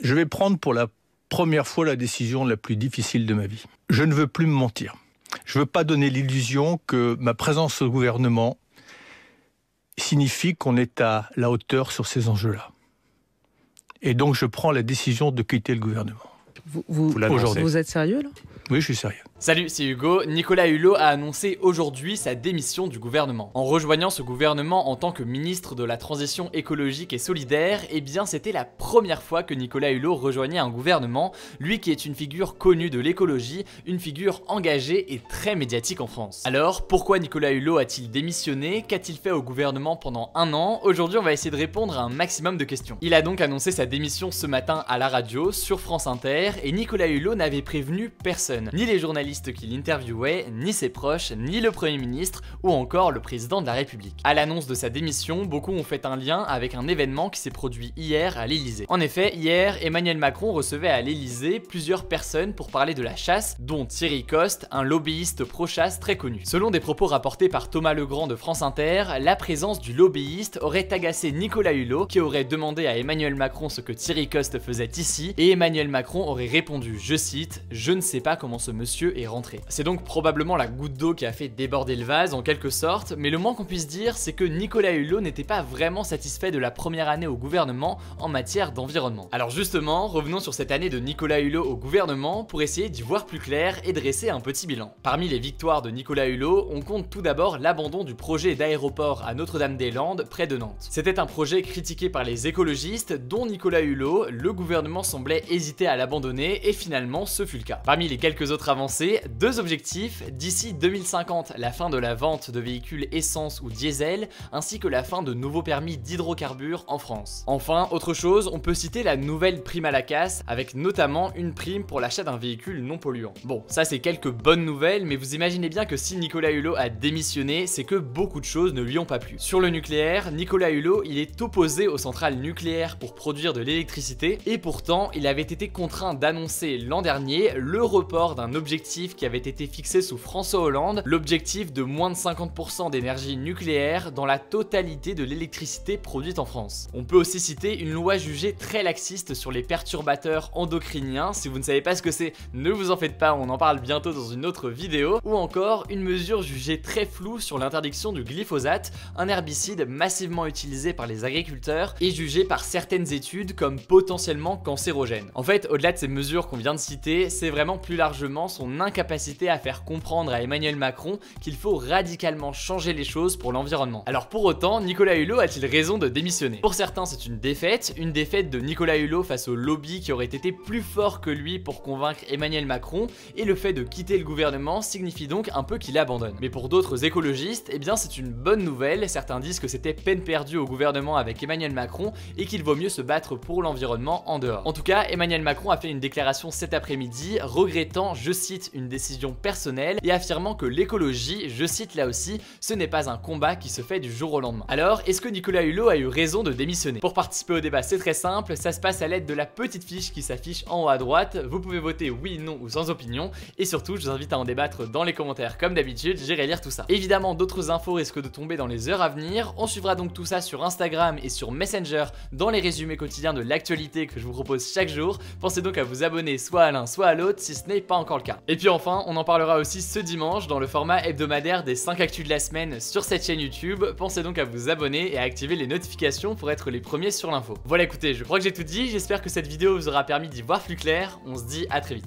Je vais prendre pour la première fois la décision la plus difficile de ma vie. Je ne veux plus me mentir. Je ne veux pas donner l'illusion que ma présence au gouvernement signifie qu'on est à la hauteur sur ces enjeux-là. Et donc je prends la décision de quitter le gouvernement. Vous êtes sérieux là? Oui, je suis sérieux. Salut, c'est Hugo. Nicolas Hulot a annoncé aujourd'hui sa démission du gouvernement. En rejoignant ce gouvernement en tant que ministre de la Transition écologique et solidaire, eh bien c'était la première fois que Nicolas Hulot rejoignait un gouvernement, lui qui est une figure connue de l'écologie, une figure engagée et très médiatique en France. Alors, pourquoi Nicolas Hulot a-t-il démissionné? Qu'a-t-il fait au gouvernement pendant un an? Aujourd'hui, on va essayer de répondre à un maximum de questions. Il a donc annoncé sa démission ce matin à la radio, sur France Inter, et Nicolas Hulot n'avait prévenu personne. Ni les journalistes qui l'interviewaient, ni ses proches, ni le Premier ministre ou encore le président de la République. À l'annonce de sa démission, beaucoup ont fait un lien avec un événement qui s'est produit hier à l'Elysée. En effet, hier, Emmanuel Macron recevait à l'Elysée plusieurs personnes pour parler de la chasse, dont Thierry Coste, un lobbyiste pro-chasse très connu. Selon des propos rapportés par Thomas Legrand de France Inter, la présence du lobbyiste aurait agacé Nicolas Hulot, qui aurait demandé à Emmanuel Macron ce que Thierry Coste faisait ici, et Emmanuel Macron aurait répondu, je cite, « Je ne sais pas comment ce monsieur est rentré ». C'est donc probablement la goutte d'eau qui a fait déborder le vase en quelque sorte, mais le moins qu'on puisse dire, c'est que Nicolas Hulot n'était pas vraiment satisfait de la première année au gouvernement en matière d'environnement. Alors justement, revenons sur cette année de Nicolas Hulot au gouvernement pour essayer d'y voir plus clair et dresser un petit bilan. Parmi les victoires de Nicolas Hulot, on compte tout d'abord l'abandon du projet d'aéroport à Notre-Dame-des-Landes près de Nantes. C'était un projet critiqué par les écologistes dont Nicolas Hulot, le gouvernement semblait hésiter à l'abandonner et finalement ce fut le cas. Parmi les quelques autres avancées, deux objectifs, d'ici 2050 la fin de la vente de véhicules essence ou diesel ainsi que la fin de nouveaux permis d'hydrocarbures en France. Enfin, autre chose, on peut citer la nouvelle prime à la casse avec notamment une prime pour l'achat d'un véhicule non polluant. Bon, ça c'est quelques bonnes nouvelles, mais vous imaginez bien que si Nicolas Hulot a démissionné, c'est que beaucoup de choses ne lui ont pas plu. Sur le nucléaire, Nicolas Hulot, il est opposé aux centrales nucléaires pour produire de l'électricité et pourtant, il avait été contraint d'annoncer l'an dernier le report d'un objectif qui avait été fixé sous François Hollande, l'objectif de moins de 50% d'énergie nucléaire dans la totalité de l'électricité produite en France. On peut aussi citer une loi jugée très laxiste sur les perturbateurs endocriniens. Si vous ne savez pas ce que c'est, ne vous en faites pas, on en parle bientôt dans une autre vidéo. Ou encore une mesure jugée très floue sur l'interdiction du glyphosate, un herbicide massivement utilisé par les agriculteurs et jugé par certaines études comme potentiellement cancérogène. En fait, au-delà de ces mesures qu'on vient de citer, c'est vraiment plus largement son incapacité à faire comprendre à Emmanuel Macron qu'il faut radicalement changer les choses pour l'environnement. Alors pour autant, Nicolas Hulot a-t-il raison de démissionner? Pour certains, c'est une défaite de Nicolas Hulot face au lobby qui aurait été plus fort que lui pour convaincre Emmanuel Macron, et le fait de quitter le gouvernement signifie donc un peu qu'il abandonne. Mais pour d'autres écologistes, eh bien c'est une bonne nouvelle, certains disent que c'était peine perdue au gouvernement avec Emmanuel Macron et qu'il vaut mieux se battre pour l'environnement en dehors. En tout cas, Emmanuel Macron a fait une déclaration cet après-midi regrettant, je cite, une décision personnelle et affirmant que l'écologie, je cite là aussi, ce n'est pas un combat qui se fait du jour au lendemain. Alors, est-ce que Nicolas Hulot a eu raison de démissionner? Pour participer au débat, c'est très simple, ça se passe à l'aide de la petite fiche qui s'affiche en haut à droite, vous pouvez voter oui, non ou sans opinion, et surtout, je vous invite à en débattre dans les commentaires comme d'habitude, j'irai lire tout ça. Évidemment, d'autres infos risquent de tomber dans les heures à venir, on suivra donc tout ça sur Instagram et sur Messenger dans les résumés quotidiens de l'actualité que je vous propose chaque jour. Pensez donc à vous abonner soit à l'un soit à l'autre si ce n'est pas encore le cas. Et puis enfin, on en parlera aussi ce dimanche dans le format hebdomadaire des 5 actus de la semaine sur cette chaîne YouTube. Pensez donc à vous abonner et à activer les notifications pour être les premiers sur l'info. Voilà, écoutez, je crois que j'ai tout dit, j'espère que cette vidéo vous aura permis d'y voir plus clair, on se dit à très vite.